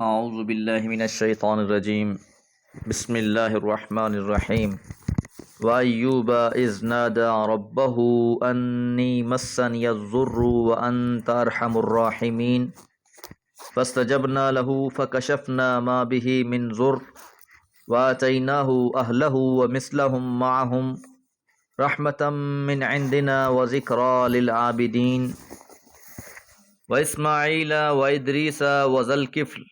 اعوذ باللہ من الشیطان الرجیم بسم اللہ الرحمن الرحیم وَأَيُّوبَ إِذْ نَادَى رَبَّهُ أَنِّي مَسَّنِيَ الضُّرُّ وَأَنْتَ أَرْحَمُ الرَّاحِمِينَ فَاسْتَجَبْنَا لَهُ فَكَشَفْنَا مَا بِهِ مِنْ ضُرٍّ وَآتَيْنَاهُ أَهْلَهُ وَمِثْلَهُمْ مَعَهُمْ رَحْمَةً مِّنْ عِنْدِنَا وَذِكْرَىٰ لِلْعَابِدِينَ وَإِسْمَاعِيلَ وَإِدْرِيسَ وَذَا الْكِفْلِ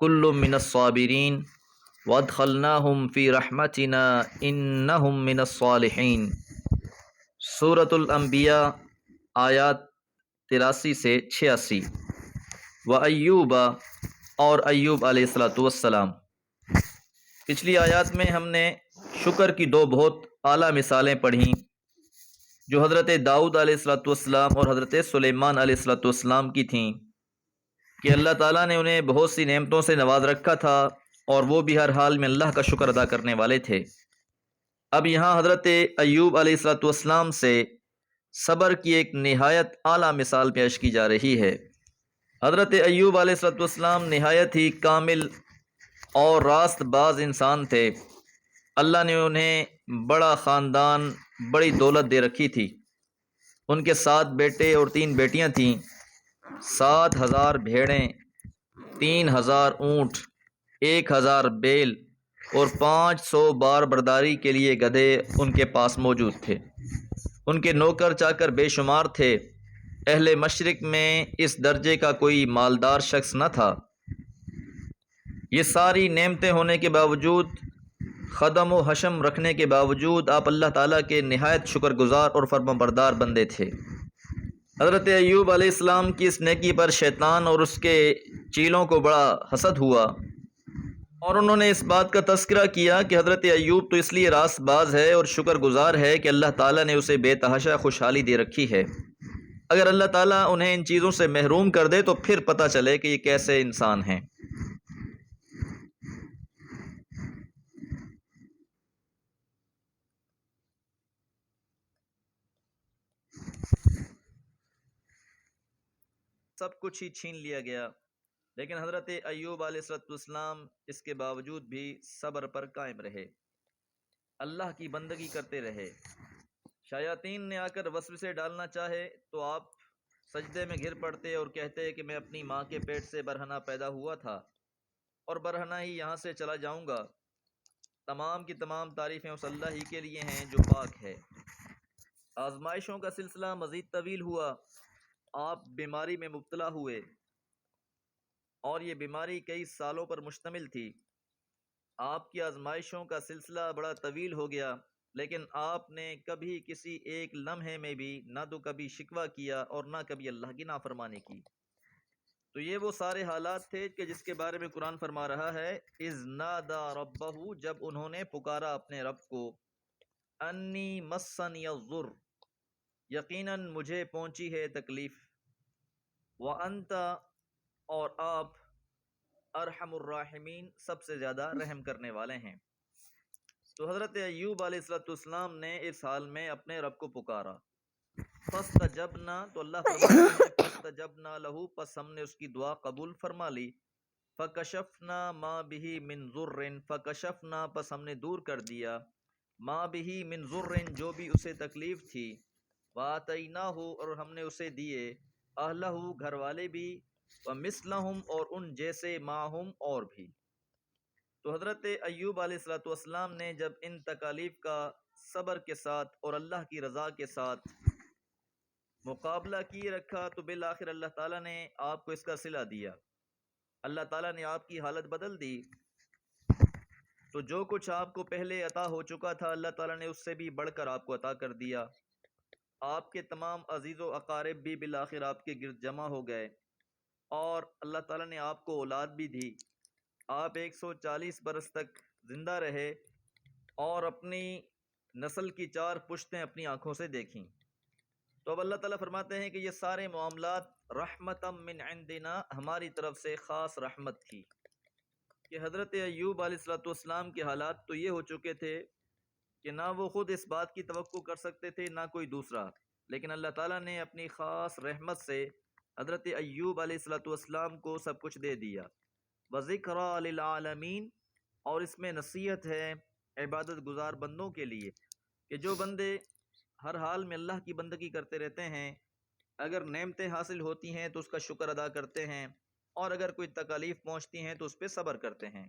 كُلٌّ مِّنَ الصَّابِرِينَ وَأَدْخَلْنَاهُمْ فِي رَحْمَتِنَا إِنَّهُمْ مِنَ الصَّالِحِينَ۔ سورۃ الانبیاء آیات 83 سے 86۔ وَأَيُّوبَ اور ایوب علیہ السلام۔ پچھلی آیات میں ہم نے شکر کی دو بہت اعلیٰ مثالیں پڑھیں جو حضرت داؤد علیہ السلام اور حضرت سلیمان علیہ السلام کی تھیں کہ اللہ تعالیٰ نے انہیں بہت سی نعمتوں سے نواز رکھا تھا اور وہ بھی ہر حال میں اللہ کا شکر ادا کرنے والے تھے۔ اب یہاں حضرت ایوب علیہ السلام سے صبر کی ایک نہایت اعلیٰ مثال پیش کی جا رہی ہے۔ حضرت ایوب علیہ السلام نہایت ہی کامل اور راست باز انسان تھے۔ اللہ نے انہیں بڑا خاندان، بڑی دولت دے رکھی تھی۔ ان کے 7 بیٹے اور 3 بیٹیاں تھیں، 7,000 بھیڑیں، 3,000 اونٹ، 1,000 بیل اور 500 بار برداری کے لیے گدھے ان کے پاس موجود تھے۔ ان کے نوکر چاکر بے شمار تھے۔ اہل مشرق میں اس درجے کا کوئی مالدار شخص نہ تھا۔ یہ ساری نعمتیں ہونے کے باوجود، خدم و حشم رکھنے کے باوجود آپ اللہ تعالیٰ کے نہایت شکر گزار اور فرما بردار بندے تھے۔ حضرت ایوب علیہ السلام کی اس نیکی پر شیطان اور اس کے چیلوں کو بڑا حسد ہوا، اور انہوں نے اس بات کا تذکرہ کیا کہ حضرت ایوب تو اس لیے راست باز ہے اور شکر گزار ہے کہ اللہ تعالیٰ نے اسے بے تحاشا خوشحالی دے رکھی ہے۔ اگر اللہ تعالیٰ انہیں ان چیزوں سے محروم کر دے تو پھر پتہ چلے کہ یہ کیسے انسان ہیں۔ سب کچھ ہی چھین لیا گیا، لیکن حضرت ایوب علیہ السلام اس کے باوجود بھی صبر پر قائم رہے، اللہ کی بندگی کرتے رہے۔ شیاطین نے آ کر وسوسے ڈالنا چاہے تو آپ سجدے میں گر پڑتے اور کہتے کہ میں اپنی ماں کے پیٹ سے برہنہ پیدا ہوا تھا اور برہنہ ہی یہاں سے چلا جاؤں گا۔ تمام کی تمام تعریفیں اس اللہ ہی کے لیے ہیں جو پاک ہے۔ آزمائشوں کا سلسلہ مزید طویل ہوا۔ آپ بیماری میں مبتلا ہوئے اور یہ بیماری کئی سالوں پر مشتمل تھی۔ آپ کی آزمائشوں کا سلسلہ بڑا طویل ہو گیا، لیکن آپ نے کبھی کسی ایک لمحے میں بھی نہ تو کبھی شکوہ کیا اور نہ کبھی اللہ کی نافرمانی کی۔ تو یہ وہ سارے حالات تھے کہ جس کے بارے میں قرآن فرما رہا ہے اذ نادا ربہ، جب انہوں نے پکارا اپنے رب کو، انی مسنی الضر، یقیناً مجھے پہنچی ہے تکلیف، وانت، اور آپ، ارحم الراحمین، سب سے زیادہ رحم کرنے والے ہیں۔ تو حضرت ایوب علیہ السلام نے اس حال میں اپنے رب کو پکارا، فاستجبنا، تو اللہ فرماتے ہیں فاستجبنا لہو، پس ہم نے اس کی دعا قبول فرما لی، فکشفنا ما به من ضر، فکشفنا، پس ہم نے دور کر دیا، ما به من ضر، جو بھی اسے تکلیف تھی، واتیناہ، اور ہم نے اسے دیے، اہلہ، گھر والے بھی، ومثلہم، اور ان جیسے، معہم، اور بھی۔ تو حضرت ایوب علیہ السلام نے جب ان تکالیف کا صبر کے ساتھ اور اللہ کی رضا کے ساتھ مقابلہ کی رکھا تو بالآخر اللہ تعالیٰ نے آپ کو اس کا صلہ دیا۔ اللہ تعالیٰ نے آپ کی حالت بدل دی۔ تو جو کچھ آپ کو پہلے عطا ہو چکا تھا، اللہ تعالیٰ نے اس سے بھی بڑھ کر آپ کو عطا کر دیا۔ آپ کے تمام عزیز و اقارب بھی بالآخر آپ کے گرد جمع ہو گئے، اور اللہ تعالیٰ نے آپ کو اولاد بھی دی۔ آپ 140 برس تک زندہ رہے اور اپنی نسل کی 4 پشتیں اپنی آنکھوں سے دیکھیں۔ تو اب اللہ تعالیٰ فرماتے ہیں کہ یہ سارے معاملات رحمتم من عندنا، ہماری طرف سے خاص رحمت تھی، کہ حضرت ایوب علیہ السلام کے حالات تو یہ ہو چکے تھے کہ نہ وہ خود اس بات کی توقع کر سکتے تھے نہ کوئی دوسرا، لیکن اللہ تعالیٰ نے اپنی خاص رحمت سے حضرت ایوب علیہ السلام کو سب کچھ دے دیا۔ وذکریٰ للعالمین، اور اس میں نصیحت ہے عبادت گزار بندوں کے لیے کہ جو بندے ہر حال میں اللہ کی بندگی کرتے رہتے ہیں، اگر نعمتیں حاصل ہوتی ہیں تو اس کا شکر ادا کرتے ہیں، اور اگر کوئی تکالیف پہنچتی ہیں تو اس پہ صبر کرتے ہیں۔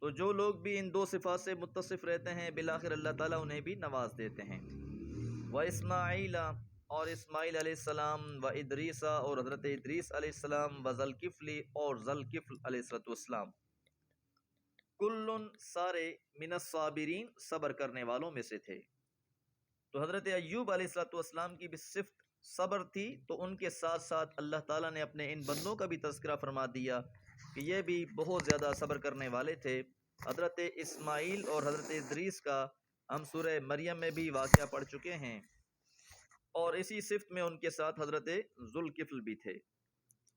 تو جو لوگ بھی ان دو صفات سے متصف رہتے ہیں بالآخر اللہ تعالیٰ انہیں بھی نواز دیتے ہیں۔ وَإِسْمَاعِيلَ، اور اسماعیل علیہ السلام، وَإِدْرِيسَ، اور حضرت ادریس علیہ السلام، وَذَلْكِفْلِ، اور ذوالکفل علیہ السلام، کلن، سارے، من الصابرین، صبر کرنے والوں میں سے تھے۔ تو حضرت ایوب علیہ السلام کی بھی صفت صبر تھی، تو ان کے ساتھ ساتھ اللہ تعالیٰ نے اپنے ان بندوں کا بھی تذکرہ فرما دیا کہ یہ بھی بہت زیادہ صبر کرنے والے تھے۔ حضرت اسماعیل اور حضرت ادریس کا ہم سورہ مریم میں بھی واقعہ پڑھ چکے ہیں، اور اسی صفت میں ان کے ساتھ حضرت ذوالکفل بھی تھے۔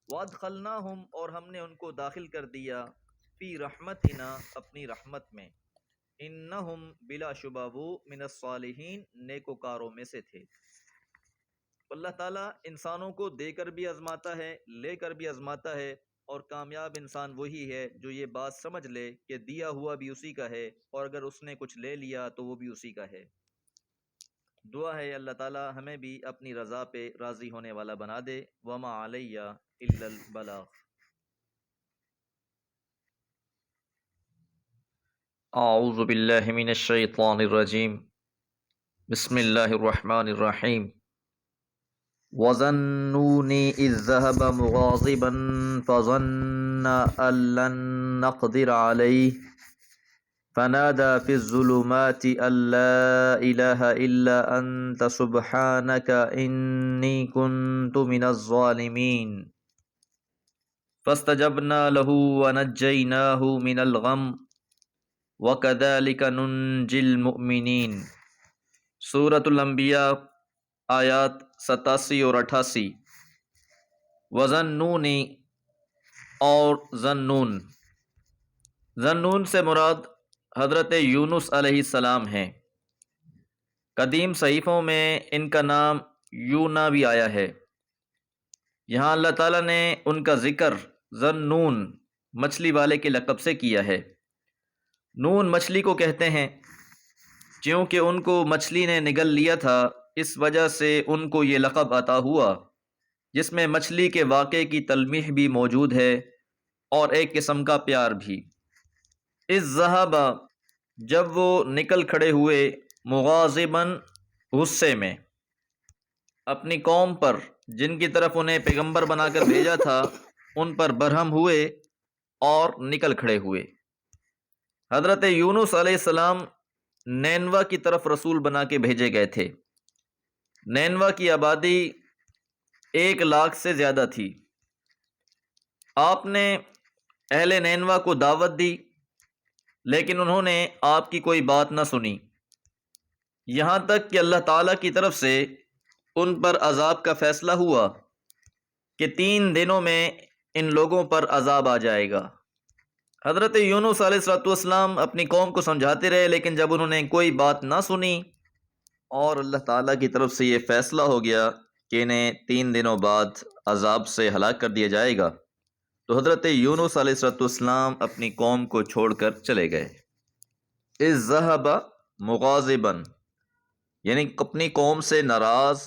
وَأَدْخَلْنَاهُمْ، اور ہم نے ان کو داخل کر دیا، فی رحمتنا، اپنی رحمت میں، انہم، بلا شبہ وہ، من الصالحین، نیکوکاروں میں سے تھے۔ اللہ تعالیٰ انسانوں کو دے کر بھی آزماتا ہے، لے کر بھی آزماتا ہے، اور کامیاب انسان وہی ہے جو یہ بات سمجھ لے کہ دیا ہوا بھی اسی کا ہے، اور اگر اس نے کچھ لے لیا تو وہ بھی اسی کا ہے۔ دعا ہے اللہ تعالیٰ ہمیں بھی اپنی رضا پہ راضی ہونے والا بنا دے۔ وما علیہ الا البلاغ۔ اعوذ باللہ من الشیطان الرجیم، بسم اللہ الرحمن الرحیم۔ وَظَنُّونِ إِذْ ذَهَبَ مُغَاضِبًا فَظَنَّ أَن لَّن نَّقْدِرَ عَلَيْهِ فَنَادَىٰ فِي الظُّلُمَاتِ أَن لَّا إِلَٰهَ إِلَّا أَنتَ سُبْحَانَكَ إِنِّي كُنتُ مِنَ الظَّالِمِينَ فَاسْتَجَبْنَا لَهُ وَنَجَّيْنَاهُ مِنَ الْغَمِّ وَكَذَٰلِكَ نُنجِي الْمُؤْمِنِينَ۔ سورۃ الانبیاء، آیات 87 اور 88۔ وَظَنُّونِ، اور ظنون، ظنون سے مراد حضرت یونس علیہ السلام ہیں۔ قدیم صحیفوں میں ان کا نام یونا بھی آیا ہے۔ یہاں اللہ تعالیٰ نے ان کا ذکر ظنون، مچھلی والے کے لقب سے کیا ہے۔ نون مچھلی کو کہتے ہیں، چونکہ ان کو مچھلی نے نگل لیا تھا، اس وجہ سے ان کو یہ لقب عطا ہوا، جس میں مچھلی کے واقعے کی تلمیح بھی موجود ہے اور ایک قسم کا پیار بھی۔ اذ ذہب، جب وہ نکل کھڑے ہوئے، مغاضباً، غصے میں، اپنی قوم پر جن کی طرف انہیں پیغمبر بنا کر بھیجا تھا ان پر برہم ہوئے اور نکل کھڑے ہوئے۔ حضرت یونس علیہ السلام نینوا کی طرف رسول بنا کے بھیجے گئے تھے۔ نینوا کی آبادی 1,00,000 سے زیادہ تھی۔ آپ نے اہل نینوا کو دعوت دی، لیکن انہوں نے آپ کی کوئی بات نہ سنی، یہاں تک کہ اللہ تعالیٰ کی طرف سے ان پر عذاب کا فیصلہ ہوا کہ 3 دنوں میں ان لوگوں پر عذاب آ جائے گا۔ حضرت یونس علیہ السلام اپنی قوم کو سمجھاتے رہے، لیکن جب انہوں نے کوئی بات نہ سنی اور اللہ تعالیٰ کی طرف سے یہ فیصلہ ہو گیا کہ انہیں 3 دنوں بعد عذاب سے ہلاک کر دیا جائے گا، تو حضرت یونس علیہ السلام اپنی قوم کو چھوڑ کر چلے گئے۔ اذ ذہب مغاضباً، یعنی اپنی قوم سے ناراض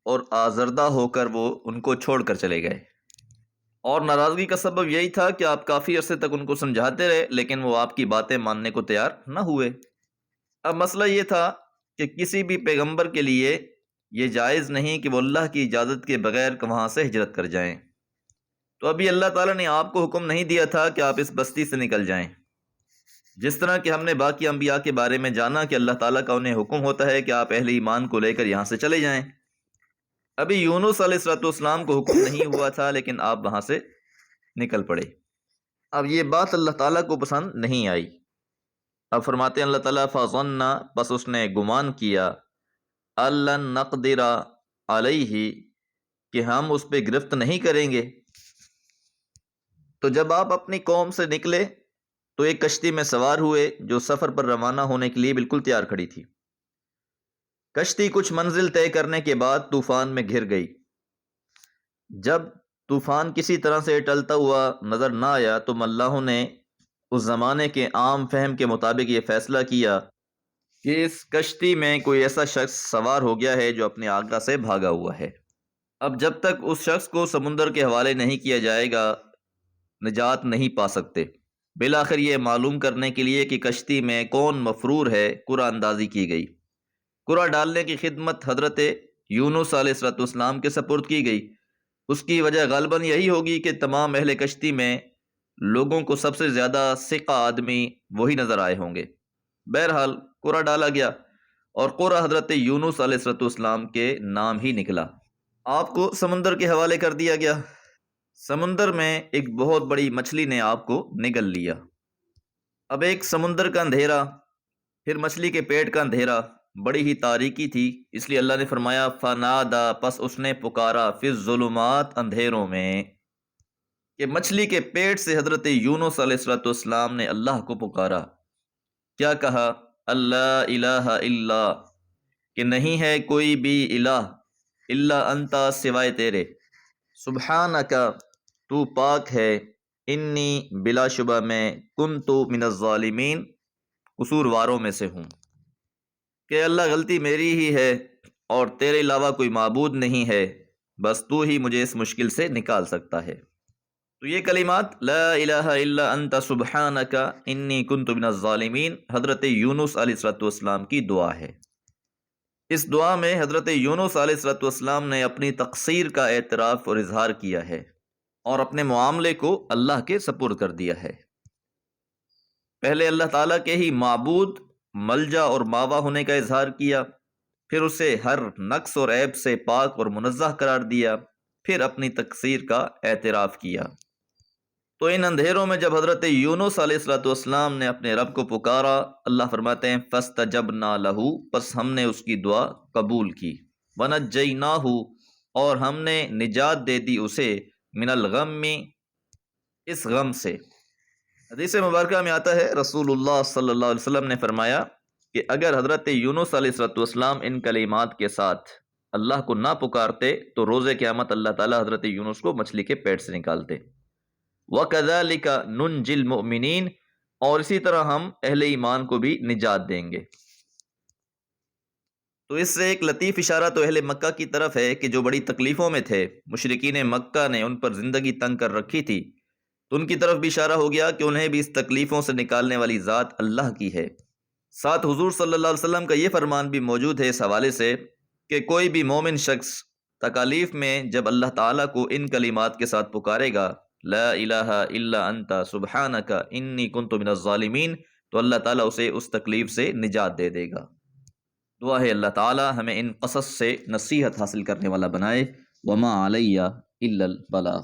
اور آزردہ ہو کر وہ ان کو چھوڑ کر چلے گئے، اور ناراضگی کا سبب یہی تھا کہ آپ کافی عرصے تک ان کو سمجھاتے رہے لیکن وہ آپ کی باتیں ماننے کو تیار نہ ہوئے۔ اب مسئلہ یہ تھا کہ کسی بھی پیغمبر کے لیے یہ جائز نہیں کہ وہ اللہ کی اجازت کے بغیر وہاں سے ہجرت کر جائیں۔ تو ابھی اللہ تعالیٰ نے آپ کو حکم نہیں دیا تھا کہ آپ اس بستی سے نکل جائیں، جس طرح کہ ہم نے باقی انبیاء کے بارے میں جانا کہ اللہ تعالیٰ کا انہیں حکم ہوتا ہے کہ آپ اہل ایمان کو لے کر یہاں سے چلے جائیں۔ ابھی یونس علیہ السلام کو حکم نہیں ہوا تھا، لیکن آپ وہاں سے نکل پڑے۔ اب یہ بات اللہ تعالیٰ کو پسند نہیں آئی۔ اب فرماتے ہیں اللہ تعالیٰ فَظَنَّ، بس اس نے گمان کیا، أَن لَّن نَّقْدِرَ عَلَيْهِ، کہ ہم اس پہ گرفت نہیں کریں گے۔ تو جب آپ اپنی قوم سے نکلے تو ایک کشتی میں سوار ہوئے جو سفر پر روانہ ہونے کے لیے بالکل تیار کھڑی تھی۔ کشتی کچھ منزل طے کرنے کے بعد طوفان میں گھر گئی۔ جب طوفان کسی طرح سے ٹلتا ہوا نظر نہ آیا تو ملاحوں نے اس زمانے کے عام فہم کے مطابق یہ فیصلہ کیا کہ اس کشتی میں کوئی ایسا شخص سوار ہو گیا ہے جو اپنے آقا سے بھاگا ہوا ہے۔ اب جب تک اس شخص کو سمندر کے حوالے نہیں کیا جائے گا نجات نہیں پا سکتے۔ بالآخر یہ معلوم کرنے کے لیے کہ کشتی میں کون مفرور ہے قرعہ اندازی کی گئی۔ قرعہ ڈالنے کی خدمت حضرت یونس علیہ السلام کے سپرد کی گئی۔ اس کی وجہ غالباً یہی ہوگی کہ تمام اہل کشتی میں لوگوں کو سب سے زیادہ ثقہ آدمی وہی نظر آئے ہوں گے۔ بہرحال قرعہ ڈالا گیا اور قرعہ حضرت یونس علیہ السلام کے نام ہی نکلا۔ آپ کو سمندر کے حوالے کر دیا گیا۔ سمندر میں ایک بہت بڑی مچھلی نے آپ کو نگل لیا۔ اب ایک سمندر کا اندھیرا، پھر مچھلی کے پیٹ کا اندھیرا، بڑی ہی تاریکی تھی، اس لیے اللہ نے فرمایا فنادا، پس اس نے پکارا، فی الظلمات، اندھیروں میں، کہ مچھلی کے پیٹ سے حضرت یونس علیہ السلام نے اللہ کو پکارا۔ کیا کہا؟ اللہ الہ الا، کہ نہیں ہے کوئی بھی الہ الا انتا، سوائے تیرے، سبحانک، تو پاک ہے، انی، بلا شبہ میں، کنتو من الظالمین، قصورواروں میں سے ہوں، کہ اللہ غلطی میری ہی ہے اور تیرے علاوہ کوئی معبود نہیں ہے، بس تو ہی مجھے اس مشکل سے نکال سکتا ہے۔ تو یہ کلمات لا الہ الا انت سبحانک انی کنت من الظالمین حضرت یونس علیہ السلام کی دعا ہے۔ اس دعا میں حضرت یونس علیہ السلام نے اپنی تقصیر کا اعتراف اور اظہار کیا ہے اور اپنے معاملے کو اللہ کے سپرد کر دیا ہے۔ پہلے اللہ تعالیٰ کے ہی معبود، ملجا اور ماوا ہونے کا اظہار کیا، پھر اسے ہر نقص اور عیب سے پاک اور منزہ قرار دیا، پھر اپنی تقصیر کا اعتراف کیا۔ تو ان اندھیروں میں جب حضرت یونس علیہ السلام نے اپنے رب کو پکارا، اللہ فرماتے ہیں فاستجبنا لہ، پس ہم نے اس کی دعا قبول کی، ونجیناہ، اور ہم نے نجات دے دی اسے، من الغم، اس غم سے۔ حدیث مبارکہ میں آتا ہے رسول اللہ صلی اللہ علیہ وسلم نے فرمایا کہ اگر حضرت یونس علیہ السلام ان کلمات کے ساتھ اللہ کو نہ پکارتے تو روز قیامت اللہ تعالیٰ حضرت یونس کو مچھلی کے پیٹ سے نکالتے۔ وَكَذَلِكَ نُنْجِي الْمُؤْمِنِينَ، اور اسی طرح ہم اہل ایمان کو بھی نجات دیں گے۔ تو اس سے ایک لطیف اشارہ تو اہل مکہ کی طرف ہے کہ جو بڑی تکلیفوں میں تھے، مشرکین مکہ نے ان پر زندگی تنگ کر رکھی تھی، تو ان کی طرف بھی اشارہ ہو گیا کہ انہیں بھی اس تکلیفوں سے نکالنے والی ذات اللہ کی ہے۔ ساتھ حضور صلی اللہ علیہ وسلم کا یہ فرمان بھی موجود ہے اس حوالے سے کہ کوئی بھی مومن شخص تکالیف میں جب اللہ تعالیٰ کو ان کلمات کے ساتھ پکارے گا، لا الہ الا انت سبحانک انی کنت من الظالمین، تو اللہ تعالیٰ اسے اس تکلیف سے نجات دے دے گا۔ دعا ہے اللہ تعالیٰ ہمیں ان قصص سے نصیحت حاصل کرنے والا بنائے۔ وما علیہ الا البلاغ۔